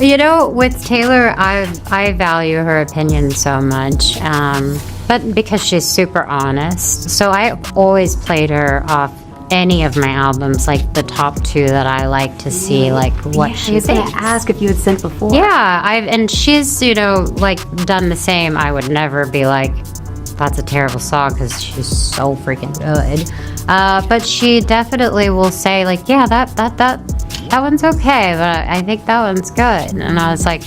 You know, with Taylor, I value her opinion so much, but because she's super honest. So I always played her off any of my albums, like the top two that I like to see, like what she was thinks. gonna ask if you had sent before. Yeah, and she's, like done the same. I would never be like, that's a terrible song, because she's so freaking good. But she definitely will say, like, yeah, that one's okay, but I think that one's good. And I was like,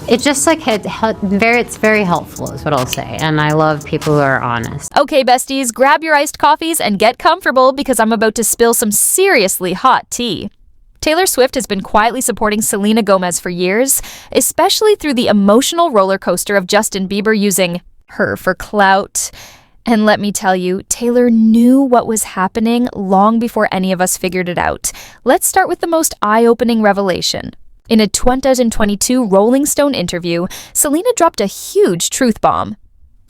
it's just like it's very helpful is what I'll say. And I love people who are honest. Okay, besties, grab your iced coffees and get comfortable because I'm about to spill some seriously hot tea. Taylor Swift has been quietly supporting Selena Gomez for years, especially through the emotional roller coaster of Justin Bieber using her for clout. And let me tell you, Taylor knew what was happening long before any of us figured it out. Let's start with the most eye-opening revelation. In a 2022 Rolling Stone interview, Selena dropped a huge truth bomb.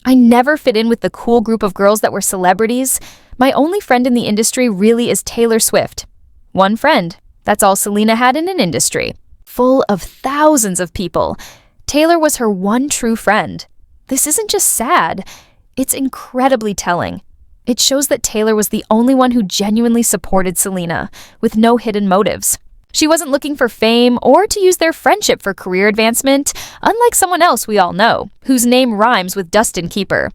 I never fit in with the cool group of girls that were celebrities. My only friend in the industry really is Taylor Swift. One friend. That's all Selena had in an industry. Full of thousands of people. Taylor was her one true friend. This isn't just sad. It's incredibly telling. It shows that Taylor was the only one who genuinely supported Selena, with no hidden motives. She wasn't looking for fame or to use their friendship for career advancement, unlike someone else we all know, whose name rhymes with Dustin Keeper.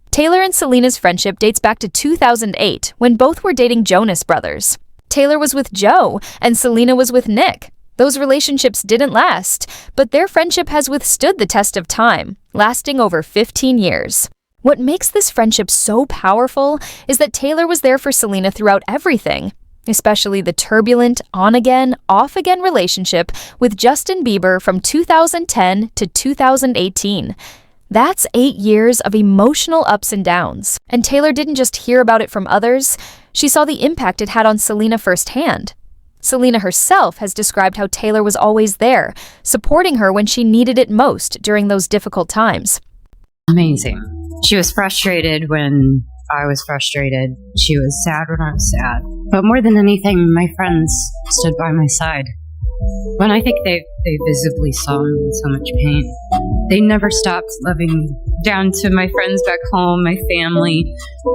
Taylor and Selena's friendship dates back to 2008, when both were dating Jonas Brothers. Taylor was with Joe, and Selena was with Nick. Those relationships didn't last, but their friendship has withstood the test of time, lasting over 15 years. What makes this friendship so powerful is that Taylor was there for Selena throughout everything, especially the turbulent on-again, off-again relationship with Justin Bieber from 2010 to 2018. That's 8 years of emotional ups and downs. And Taylor didn't just hear about it from others, she saw the impact it had on Selena firsthand. Selena herself has described how Taylor was always there, supporting her when she needed it most during those difficult times. Amazing. She was frustrated when I was frustrated. She was sad when I was sad. But more than anything, my friends stood by my side. When I think they visibly saw me in so much pain. They never stopped loving me. Down to my friends back home, my family,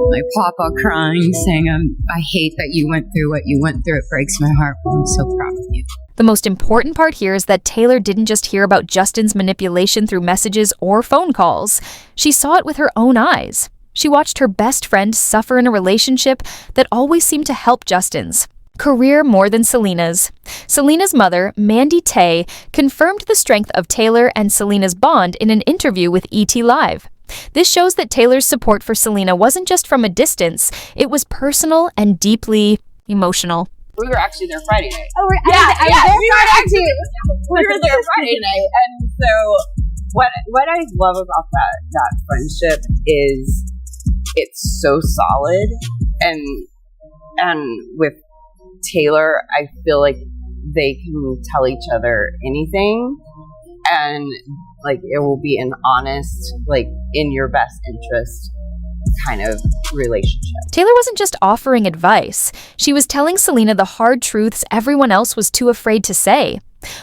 my papa crying, saying, I hate that you went through what you went through. It breaks my heart, but I'm so proud of you. The most important part here is that Taylor didn't just hear about Justin's manipulation through messages or phone calls. She saw it with her own eyes. She watched her best friend suffer in a relationship that always seemed to help Justin's. Career more than Selena's. Selena's mother, Mandy Tay, confirmed the strength of Taylor and Selena's bond in an interview with ET Live. This shows that Taylor's support for Selena wasn't just from a distance, it was personal and deeply emotional. We were actually there Friday night. Oh, we were there Friday night, and so what I love about that friendship is it's so solid, and with Taylor, I feel like they can tell each other anything, and like it will be an honest, like in your best interest kind of relationship. Taylor wasn't just offering advice. She was telling Selena the hard truths everyone else was too afraid to say.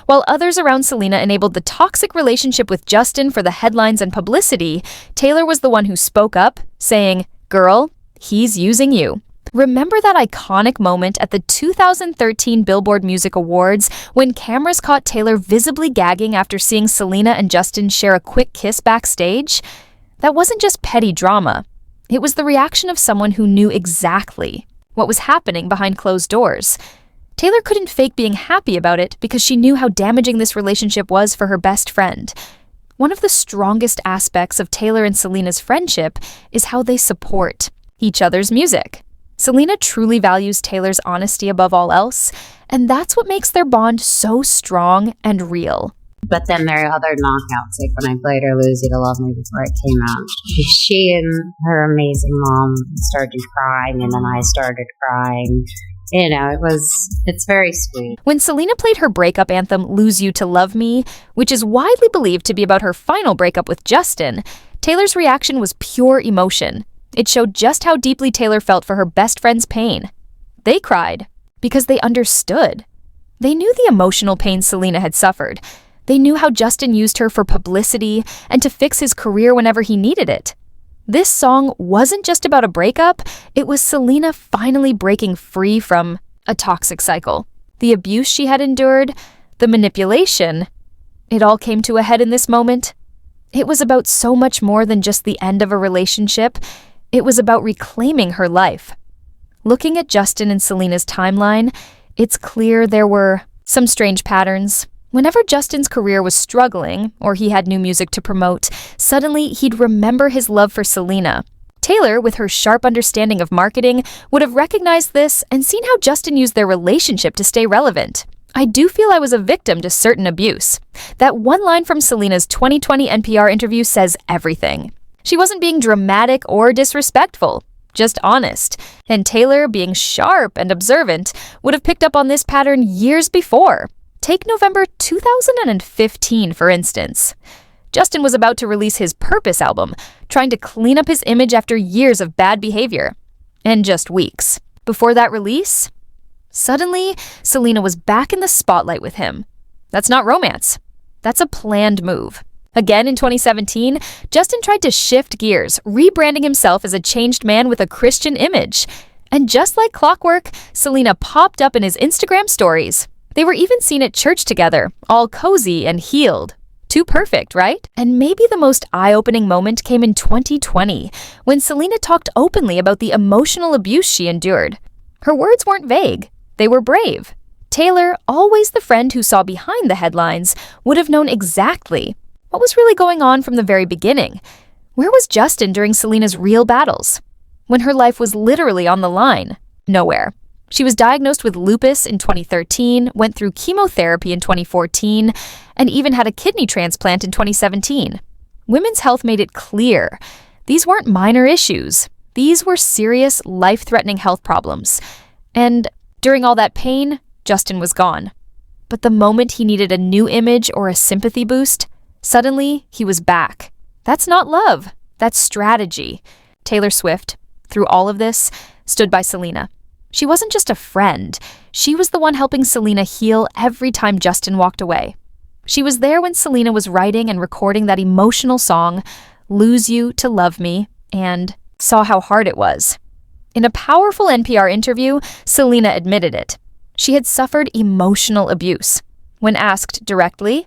While others around Selena enabled the toxic relationship with Justin for the headlines and publicity, Taylor was the one who spoke up, saying, "Girl, he's using you." Remember that iconic moment at the 2013 Billboard Music Awards when cameras caught Taylor visibly gagging after seeing Selena and Justin share a quick kiss backstage? That wasn't just petty drama. It was the reaction of someone who knew exactly what was happening behind closed doors. Taylor couldn't fake being happy about it because she knew how damaging this relationship was for her best friend. One of the strongest aspects of Taylor and Selena's friendship is how they support each other's music. Selena truly values Taylor's honesty above all else, and that's what makes their bond so strong and real. But then there are other knockouts, like when I played her Lose You to Love Me before it came out. She and her amazing mom started crying, and then I started crying. You know, it's very sweet. When Selena played her breakup anthem, Lose You to Love Me, which is widely believed to be about her final breakup with Justin, Taylor's reaction was pure emotion. It showed just how deeply Taylor felt for her best friend's pain. They cried because they understood. They knew the emotional pain Selena had suffered. They knew how Justin used her for publicity and to fix his career whenever he needed it. This song wasn't just about a breakup, it was Selena finally breaking free from a toxic cycle. The abuse she had endured, the manipulation, it all came to a head in this moment. It was about so much more than just the end of a relationship. It was about reclaiming her life. Looking at Justin and Selena's timeline, it's clear there were some strange patterns. Whenever Justin's career was struggling, or he had new music to promote, suddenly he'd remember his love for Selena. Taylor, with her sharp understanding of marketing, would have recognized this and seen how Justin used their relationship to stay relevant. I do feel I was a victim to certain abuse. That one line from Selena's 2020 NPR interview says everything. She wasn't being dramatic or disrespectful, just honest. And Taylor, being sharp and observant, would have picked up on this pattern years before. Take November 2015, for instance. Justin was about to release his Purpose album, trying to clean up his image after years of bad behavior. And just weeks before that release, suddenly, Selena was back in the spotlight with him. That's not romance. That's a planned move. Again in 2017, Justin tried to shift gears, rebranding himself as a changed man with a Christian image. And just like clockwork, Selena popped up in his Instagram stories. They were even seen at church together, all cozy and healed. Too perfect, right? And maybe the most eye-opening moment came in 2020, when Selena talked openly about the emotional abuse she endured. Her words weren't vague. They were brave. Taylor, always the friend who saw behind the headlines, would have known exactly what was really going on from the very beginning. Where was Justin during Selena's real battles? When her life was literally on the line? Nowhere. She was diagnosed with lupus in 2013, went through chemotherapy in 2014, and even had a kidney transplant in 2017. Women's Health made it clear these weren't minor issues. These were serious, life-threatening health problems. And during all that pain, Justin was gone. But the moment he needed a new image or a sympathy boost, suddenly he was back. That's not love. That's strategy. Taylor Swift, through all of this, stood by Selena. She wasn't just a friend. She was the one helping Selena heal every time Justin walked away. She was there when Selena was writing and recording that emotional song, Lose You to Love Me, and saw how hard it was. In a powerful NPR interview, Selena admitted it. She had suffered emotional abuse. When asked directly,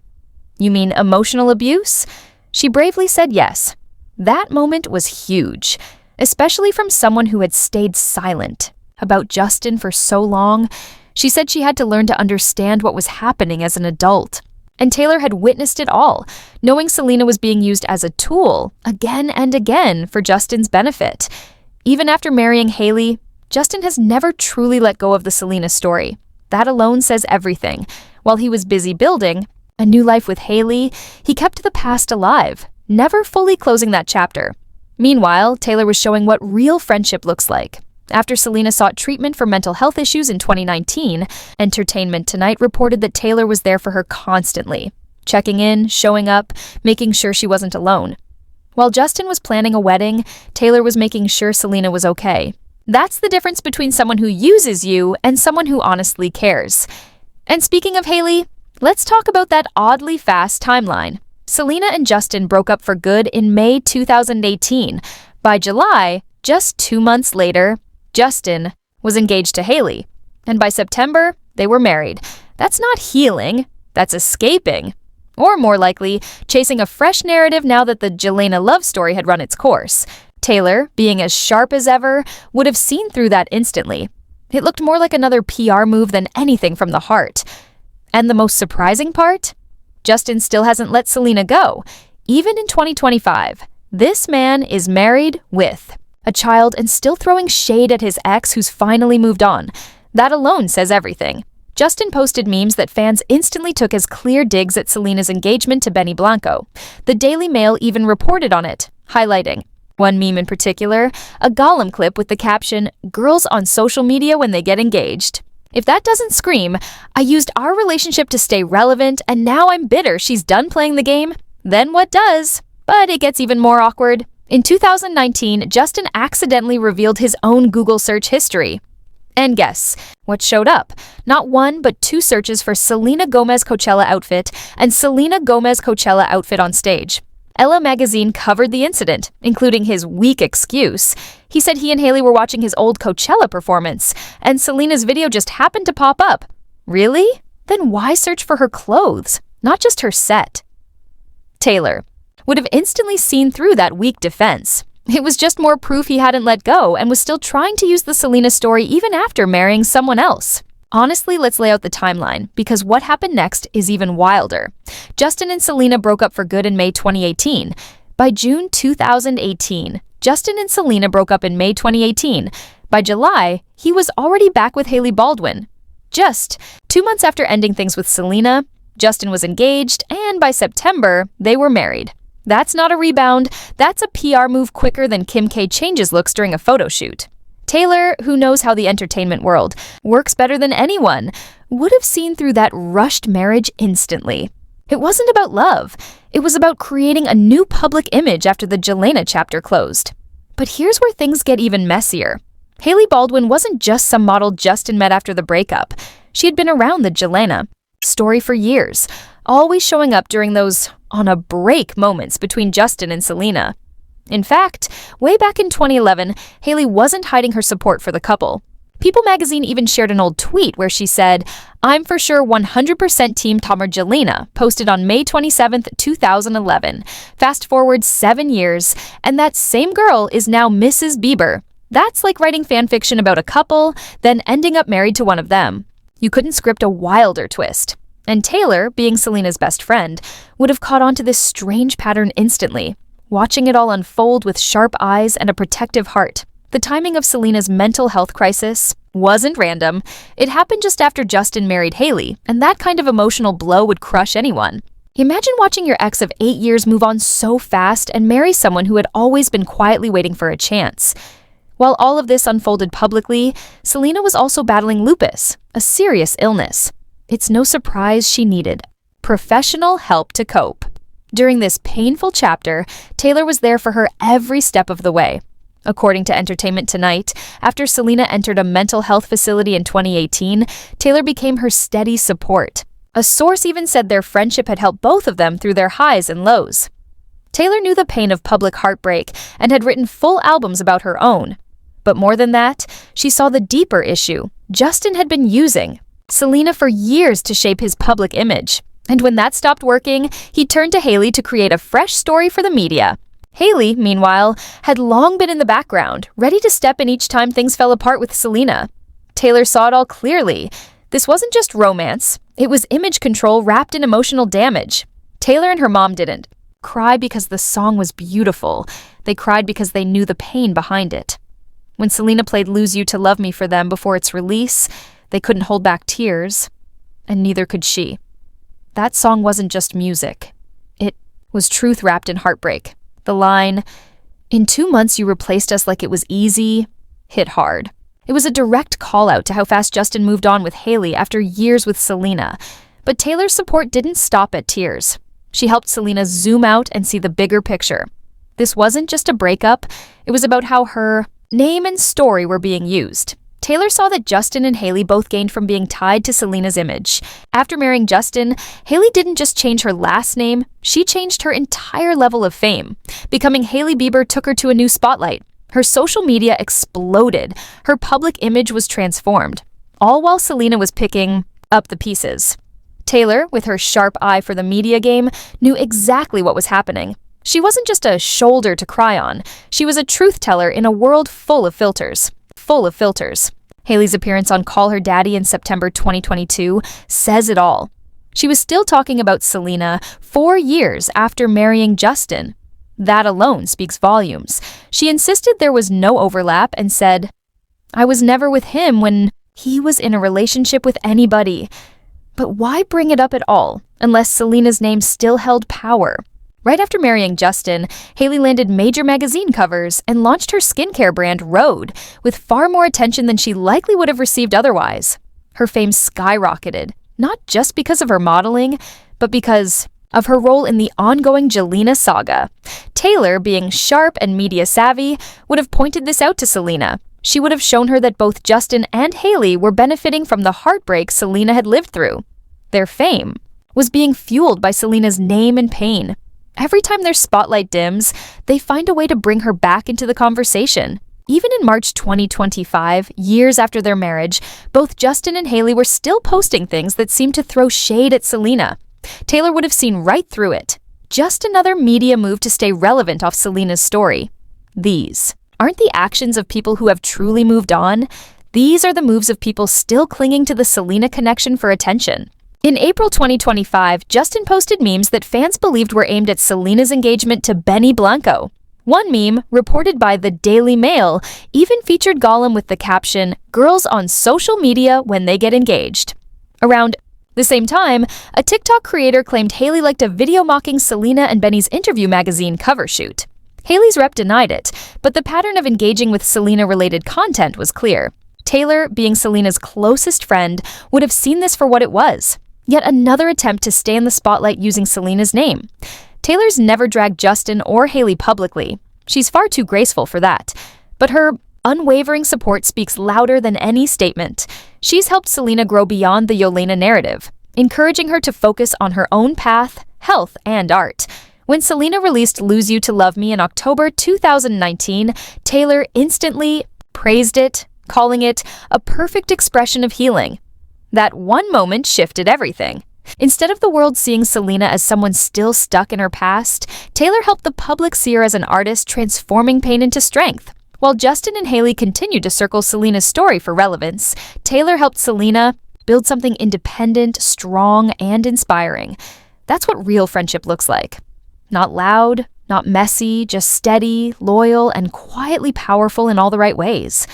"You mean emotional abuse?" she bravely said yes. That moment was huge, especially from someone who had stayed silent about Justin for so long. She said she had to learn to understand what was happening as an adult. And Taylor had witnessed it all, knowing Selena was being used as a tool again and again for Justin's benefit. Even after marrying Hailey, Justin has never truly let go of the Selena story. That alone says everything. While he was busy building a new life with Hailey, he kept the past alive, never fully closing that chapter. Meanwhile, Taylor was showing what real friendship looks like. After Selena sought treatment for mental health issues in 2019, Entertainment Tonight reported that Taylor was there for her constantly, checking in, showing up, making sure she wasn't alone. While Justin was planning a wedding, Taylor was making sure Selena was okay. That's the difference between someone who uses you and someone who honestly cares. And speaking of Hailey, let's talk about that oddly fast timeline. Selena and Justin broke up for good in May 2018. By July, just 2 months later, Justin was engaged to Hailey. And by September, they were married. That's not healing, that's escaping. Or more likely, chasing a fresh narrative now that the Jelena love story had run its course. Taylor, being as sharp as ever, would have seen through that instantly. It looked more like another PR move than anything from the heart. And the most surprising part? Justin still hasn't let Selena go. Even in 2025, this man is married with a child and still throwing shade at his ex who's finally moved on. That alone says everything. Justin posted memes that fans instantly took as clear digs at Selena's engagement to Benny Blanco. The Daily Mail even reported on it, highlighting one meme in particular, a Gollum clip with the caption, "Girls on social media when they get engaged." If that doesn't scream, "I used our relationship to stay relevant and now I'm bitter she's done playing the game," then what does? But it gets even more awkward. In 2019, Justin accidentally revealed his own Google search history. And guess what showed up? Not one, but two searches for Selena Gomez Coachella outfit and Selena Gomez Coachella outfit on stage. Ella magazine covered the incident, including his weak excuse. He said he and Hailey were watching his old Coachella performance, and Selena's video just happened to pop up. Really? Then why search for her clothes, not just her set? Taylor would have instantly seen through that weak defense. It was just more proof he hadn't let go and was still trying to use the Selena story even after marrying someone else. Honestly, let's lay out the timeline, because what happened next is even wilder. Justin and Selena broke up for good in May 2018. By June 2018, Justin and Selena broke up in May 2018. By July, he was already back with Hailey Baldwin. Just 2 months after ending things with Selena, Justin was engaged, and by September, they were married. That's not a rebound, that's a PR move quicker than Kim K changes looks during a photo shoot. Taylor, who knows how the entertainment world works better than anyone, would have seen through that rushed marriage instantly. It wasn't about love. It was about creating a new public image after the Jelena chapter closed. But here's where things get even messier. Hailey Baldwin wasn't just some model Justin met after the breakup. She had been around the Jelena story for years, always showing up during those on-a-break moments between Justin and Selena. In fact, way back in 2011, Hailey wasn't hiding her support for the couple. People magazine even shared an old tweet where she said, "I'm for sure 100% Team Tom or Jelena," posted on May 27th, 2011. Fast forward 7 years, and that same girl is now Mrs. Bieber. That's like writing fanfiction about a couple, then ending up married to one of them. You couldn't script a wilder twist. And Taylor, being Selena's best friend, would have caught on to this strange pattern instantly, watching it all unfold with sharp eyes and a protective heart. The timing of Selena's mental health crisis wasn't random. It happened just after Justin married Hailey, and that kind of emotional blow would crush anyone. Imagine watching your ex of 8 years move on so fast and marry someone who had always been quietly waiting for a chance. While all of this unfolded publicly, Selena was also battling lupus, a serious illness. It's no surprise she needed professional help to cope. During this painful chapter, Taylor was there for her every step of the way. According to Entertainment Tonight, after Selena entered a mental health facility in 2018, Taylor became her steady support. A source even said their friendship had helped both of them through their highs and lows. Taylor knew the pain of public heartbreak and had written full albums about her own. But more than that, she saw the deeper issue. Justin had been using Selena for years to shape his public image. And when that stopped working, he turned to Hailey to create a fresh story for the media. Hailey, meanwhile, had long been in the background, ready to step in each time things fell apart with Selena. Taylor saw it all clearly. This wasn't just romance. It was image control wrapped in emotional damage. Taylor and her mom didn't cry because the song was beautiful. They cried because they knew the pain behind it. When Selena played Lose You to Love Me for them before its release, they couldn't hold back tears, and neither could she. That song wasn't just music. It was truth wrapped in heartbreak. The line, "In 2 months you replaced us like it was easy," hit hard. It was a direct call-out to how fast Justin moved on with Hailey after years with Selena. But Taylor's support didn't stop at tears. She helped Selena zoom out and see the bigger picture. This wasn't just a breakup. It was about how her name and story were being used. Taylor saw that Justin and Hailey both gained from being tied to Selena's image. After marrying Justin, Hailey didn't just change her last name, she changed her entire level of fame. Becoming Hailey Bieber took her to a new spotlight. Her social media exploded. Her public image was transformed, all while Selena was picking up the pieces. Taylor, with her sharp eye for the media game, knew exactly what was happening. She wasn't just a shoulder to cry on. She was a truth teller in a world full of filters. Hailey's appearance on Call Her Daddy in September 2022 says it all. She was still talking about Selena 4 years after marrying Justin. That alone speaks volumes. She insisted there was no overlap and said, "I was never with him when he was in a relationship with anybody." But why bring it up at all, unless Selena's name still held power? Right after marrying Justin, Hailey landed major magazine covers and launched her skincare brand Rhode, with far more attention than she likely would have received otherwise. Her fame skyrocketed, not just because of her modeling, but because of her role in the ongoing Jelena saga. Taylor, being sharp and media savvy, would have pointed this out to Selena. She would have shown her that both Justin and Hailey were benefiting from the heartbreak Selena had lived through. Their fame was being fueled by Selena's name and pain. Every time their spotlight dims, they find a way to bring her back into the conversation. Even in March 2025, years after their marriage, both Justin and Hailey were still posting things that seemed to throw shade at Selena. Taylor would have seen right through it. Just another media move to stay relevant off Selena's story. These aren't the actions of people who have truly moved on. These are the moves of people still clinging to the Selena connection for attention. In April 2025, Justin posted memes that fans believed were aimed at Selena's engagement to Benny Blanco. One meme, reported by the Daily Mail, even featured Gollum with the caption, "Girls on social media when they get engaged." Around the same time, a TikTok creator claimed Hailey liked a video mocking Selena and Benny's interview magazine cover shoot. Hailey's rep denied it, but the pattern of engaging with Selena-related content was clear. Taylor, being Selena's closest friend, would have seen this for what it was. Yet another attempt to stay in the spotlight using Selena's name. Taylor's never dragged Justin or Hailey publicly. She's far too graceful for that. But her unwavering support speaks louder than any statement. She's helped Selena grow beyond the Jelena narrative, encouraging her to focus on her own path, health, and art. When Selena released Lose You to Love Me in October 2019, Taylor instantly praised it, calling it a perfect expression of healing. That one moment shifted everything. Instead of the world seeing Selena as someone still stuck in her past, Taylor helped the public see her as an artist transforming pain into strength. While Justin and Hailey continued to circle Selena's story for relevance, Taylor helped Selena build something independent, strong, and inspiring. That's what real friendship looks like. Not loud, not messy, just steady, loyal, and quietly powerful in all the right ways.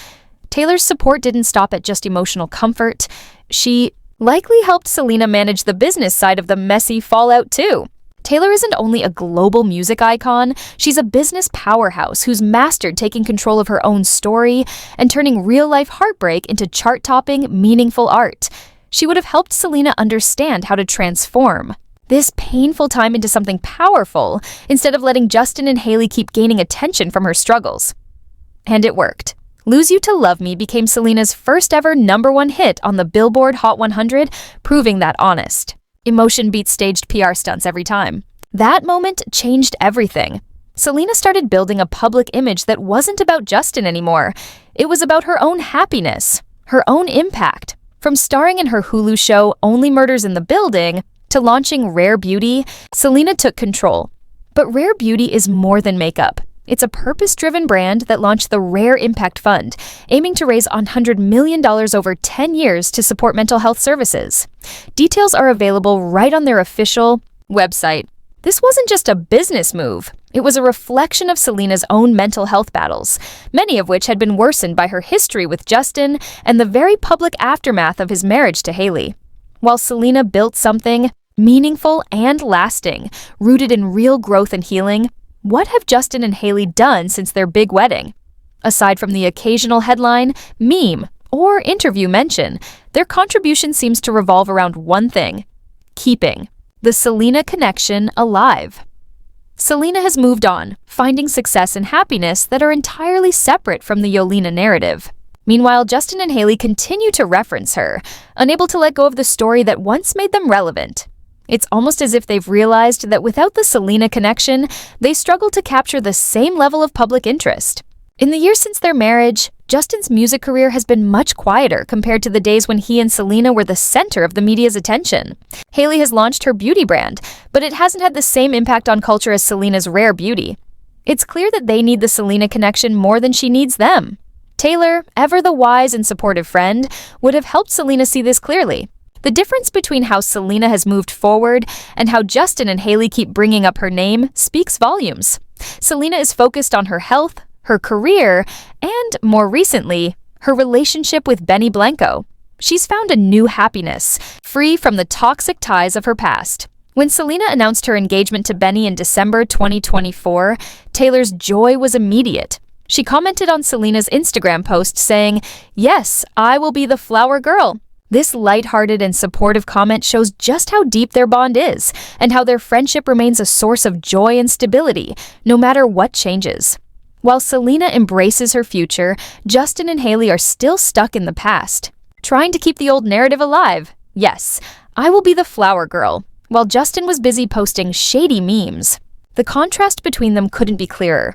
Taylor's support didn't stop at just emotional comfort. She likely helped Selena manage the business side of the messy fallout too. Taylor isn't only a global music icon, she's a business powerhouse who's mastered taking control of her own story and turning real-life heartbreak into chart-topping, meaningful art. She would have helped Selena understand how to transform this painful time into something powerful instead of letting Justin and Hailey keep gaining attention from her struggles. And it worked. Lose You to Love Me became Selena's first ever #1 hit on the Billboard Hot 100, proving that honest. Emotion beats staged PR stunts every time. That moment changed everything. Selena started building a public image that wasn't about Justin anymore. It was about her own happiness, her own impact. From starring in her Hulu show Only Murders in the Building to launching Rare Beauty, Selena took control. But Rare Beauty is more than makeup. It's a purpose-driven brand that launched the Rare Impact Fund, aiming to raise $100 million over 10 years to support mental health services. Details are available right on their official website. This wasn't just a business move. It was a reflection of Selena's own mental health battles, many of which had been worsened by her history with Justin and the very public aftermath of his marriage to Hailey. While Selena built something meaningful and lasting, rooted in real growth and healing, what have Justin and Hailey done since their big wedding? Aside from the occasional headline, meme, or interview mention, their contribution seems to revolve around one thing: keeping the Selena connection alive. Selena has moved on, finding success and happiness that are entirely separate from the Jelena narrative. Meanwhile, Justin and Hailey continue to reference her, unable to let go of the story that once made them relevant. It's almost as if they've realized that without the Selena connection, they struggle to capture the same level of public interest. In the years since their marriage, Justin's music career has been much quieter compared to the days when he and Selena were the center of the media's attention. Hailey has launched her beauty brand, but it hasn't had the same impact on culture as Selena's Rare Beauty. It's clear that they need the Selena connection more than she needs them. Taylor, ever the wise and supportive friend, would have helped Selena see this clearly. The difference between how Selena has moved forward and how Justin and Hailey keep bringing up her name speaks volumes. Selena is focused on her health, her career, and, more recently, her relationship with Benny Blanco. She's found a new happiness, free from the toxic ties of her past. When Selena announced her engagement to Benny in December 2024, Taylor's joy was immediate. She commented on Selena's Instagram post saying, "Yes, I will be the flower girl." This lighthearted and supportive comment shows just how deep their bond is and how their friendship remains a source of joy and stability, no matter what changes. While Selena embraces her future, Justin and Hailey are still stuck in the past, trying to keep the old narrative alive. Yes, I will be the flower girl, while Justin was busy posting shady memes. The contrast between them couldn't be clearer.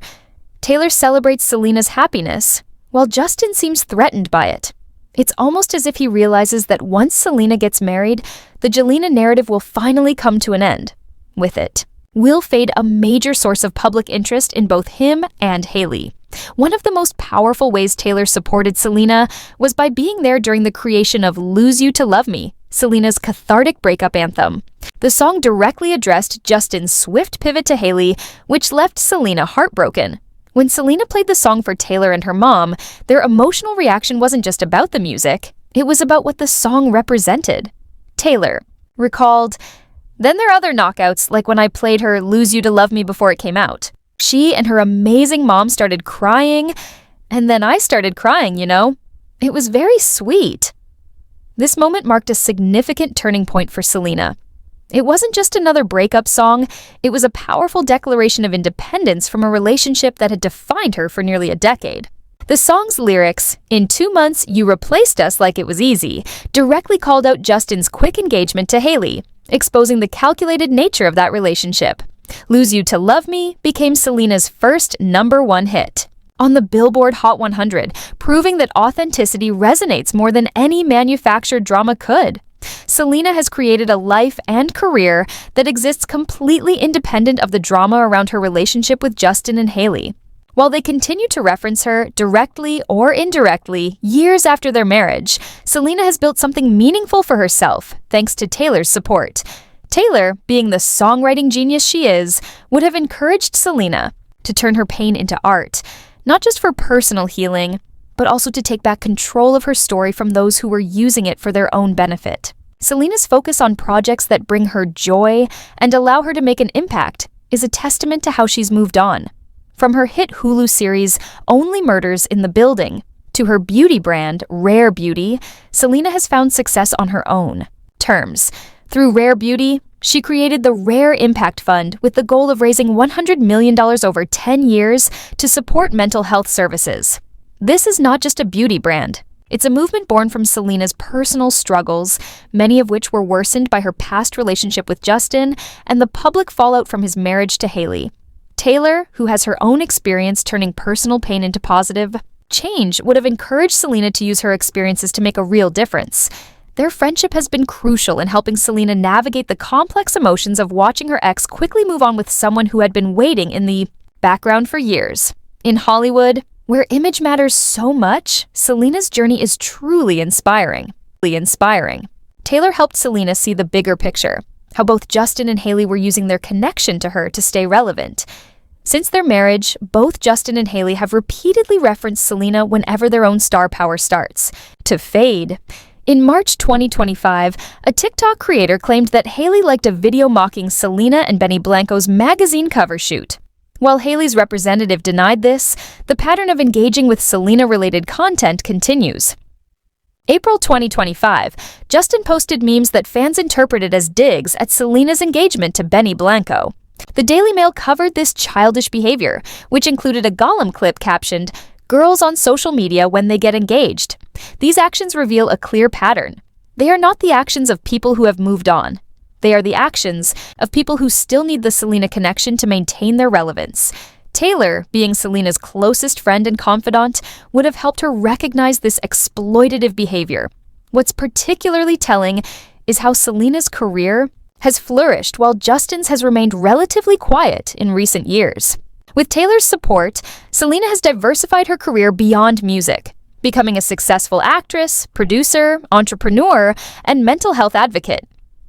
Taylor celebrates Selena's happiness, while Justin seems threatened by it. It's almost as if he realizes that once Selena gets married, the Jelena narrative will finally come to an end. With it will fade a major source of public interest in both him and Hailey. One of the most powerful ways Taylor supported Selena was by being there during the creation of Lose You to Love Me, Selena's cathartic breakup anthem. The song directly addressed Justin's swift pivot to Hailey, which left Selena heartbroken. When Selena played the song for Taylor and her mom, their emotional reaction wasn't just about the music, it was about what the song represented. Taylor recalled, "Then there are other knockouts, like when I played her Lose You to Love Me before it came out. She and her amazing mom started crying, and then I started crying, you know? It was very sweet." This moment marked a significant turning point for Selena. It wasn't just another breakup song, it was a powerful declaration of independence from a relationship that had defined her for nearly a decade. The song's lyrics, "In 2 months you replaced us like it was easy," directly called out Justin's quick engagement to Hailey, exposing the calculated nature of that relationship. Lose You to Love Me became Selena's first #1 hit on the Billboard Hot 100, proving that authenticity resonates more than any manufactured drama could. Selena has created a life and career that exists completely independent of the drama around her relationship with Justin and Hailey. While they continue to reference her, directly or indirectly, years after their marriage, Selena has built something meaningful for herself, thanks to Taylor's support. Taylor, being the songwriting genius she is, would have encouraged Selena to turn her pain into art, not just for personal healing, but also to take back control of her story from those who were using it for their own benefit. Selena's focus on projects that bring her joy and allow her to make an impact is a testament to how she's moved on. From her hit Hulu series Only Murders in the Building to her beauty brand Rare Beauty, Selena has found success on her own terms. Through Rare Beauty, she created the Rare Impact Fund with the goal of raising $100 million over 10 years to support mental health services. This is not just a beauty brand. It's a movement born from Selena's personal struggles, many of which were worsened by her past relationship with Justin and the public fallout from his marriage to Hailey. Taylor, who has her own experience turning personal pain into positive change, would have encouraged Selena to use her experiences to make a real difference. Their friendship has been crucial in helping Selena navigate the complex emotions of watching her ex quickly move on with someone who had been waiting in the background for years. In Hollywood, where image matters so much, Selena's journey is truly inspiring. Taylor helped Selena see the bigger picture, how both Justin and Hailey were using their connection to her to stay relevant. Since their marriage, both Justin and Hailey have repeatedly referenced Selena whenever their own star power starts to fade. In March 2025, a TikTok creator claimed that Hailey liked a video mocking Selena and Benny Blanco's magazine cover shoot. While Hailey's representative denied this, the pattern of engaging with Selena-related content continues. April 2025, Justin posted memes that fans interpreted as digs at Selena's engagement to Benny Blanco. The Daily Mail covered this childish behavior, which included a Gollum clip captioned, "Girls on social media when they get engaged." These actions reveal a clear pattern. They are not the actions of people who have moved on. They are the actions of people who still need the Selena connection to maintain their relevance. Taylor, being Selena's closest friend and confidant, would have helped her recognize this exploitative behavior. What's particularly telling is how Selena's career has flourished while Justin's has remained relatively quiet in recent years. With Taylor's support, Selena has diversified her career beyond music, becoming a successful actress, producer, entrepreneur, and mental health advocate.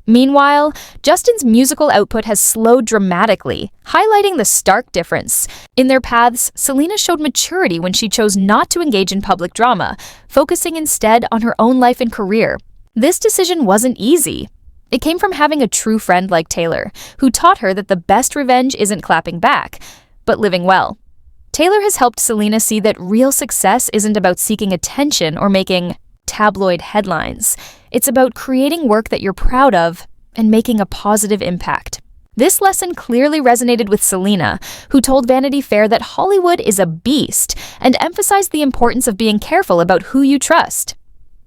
Meanwhile, Justin's musical output has slowed dramatically, highlighting the stark difference. In their paths, Selena showed maturity when she chose not to engage in public drama, focusing instead on her own life and career. This decision wasn't easy. It came from having a true friend like Taylor, who taught her that the best revenge isn't clapping back, but living well. Taylor has helped Selena see that real success isn't about seeking attention or making tabloid headlines. It's about creating work that you're proud of and making a positive impact. This lesson clearly resonated with Selena, who told Vanity Fair that Hollywood is a beast and emphasized the importance of being careful about who you trust.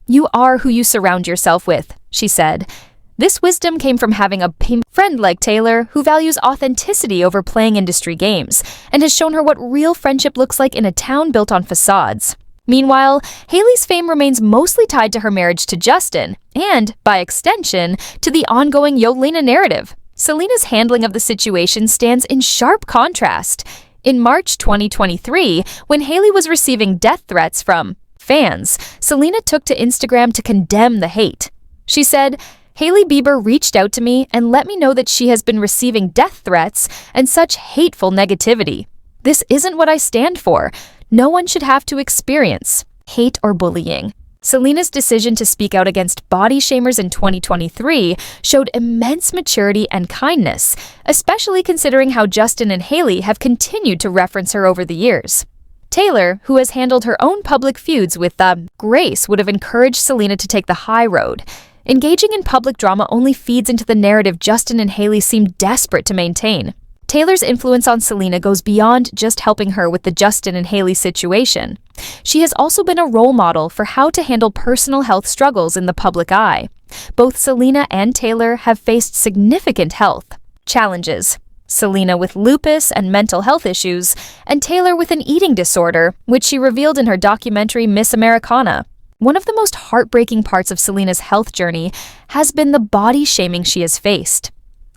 "You are who you surround yourself with," she said. This wisdom came from having a friend like Taylor, who values authenticity over playing industry games, and has shown her what real friendship looks like in a town built on facades. Meanwhile, Hailey's fame remains mostly tied to her marriage to Justin, and, by extension, to the ongoing Jelena narrative. Selena's handling of the situation stands in sharp contrast. In March 2023, when Hailey was receiving death threats from fans, Selena took to Instagram to condemn the hate. She said, "Hailey Bieber reached out to me and let me know that she has been receiving death threats and such hateful negativity. This isn't what I stand for. No one should have to experience hate or bullying." Selena's decision to speak out against body shamers in 2023 showed immense maturity and kindness, especially considering how Justin and Hailey have continued to reference her over the years. Taylor, who has handled her own public feuds with grace, would have encouraged Selena to take the high road. Engaging in public drama only feeds into the narrative Justin and Hailey seem desperate to maintain. Taylor's influence on Selena goes beyond just helping her with the Justin and Hailey situation. She has also been a role model for how to handle personal health struggles in the public eye. Both Selena and Taylor have faced significant health challenges. Selena with lupus and mental health issues, and Taylor with an eating disorder, which she revealed in her documentary Miss Americana. One of the most heartbreaking parts of Selena's health journey has been the body shaming she has faced.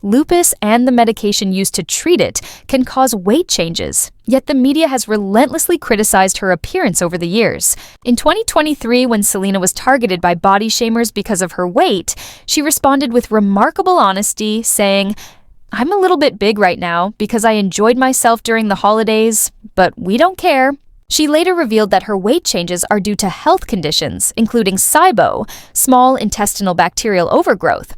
Lupus and the medication used to treat it can cause weight changes, yet the media has relentlessly criticized her appearance over the years. In 2023, when Selena was targeted by body shamers because of her weight, she responded with remarkable honesty, saying, "I'm a little bit big right now because I enjoyed myself during the holidays, but we don't care." She later revealed that her weight changes are due to health conditions, including SIBO, small intestinal bacterial overgrowth.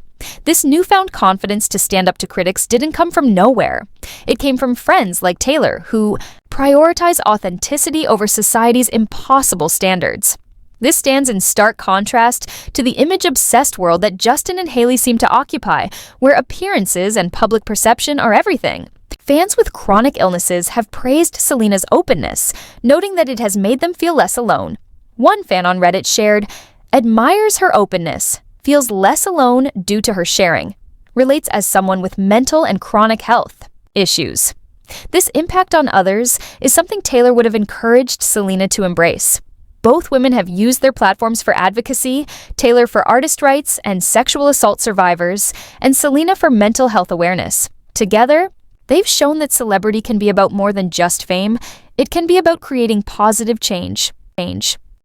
This newfound confidence to stand up to critics didn't come from nowhere. It came from friends like Taylor, who prioritize authenticity over society's impossible standards. This stands in stark contrast to the image-obsessed world that Justin and Hailey seem to occupy, where appearances and public perception are everything. Fans with chronic illnesses have praised Selena's openness, noting that it has made them feel less alone. One fan on Reddit shared, "Admires her openness, feels less alone due to her sharing, relates as someone with mental and chronic health issues." This impact on others is something Taylor would have encouraged Selena to embrace. Both women have used their platforms for advocacy, Taylor for artist rights and sexual assault survivors, and Selena for mental health awareness. Together, they've shown that celebrity can be about more than just fame. It can be about creating positive change.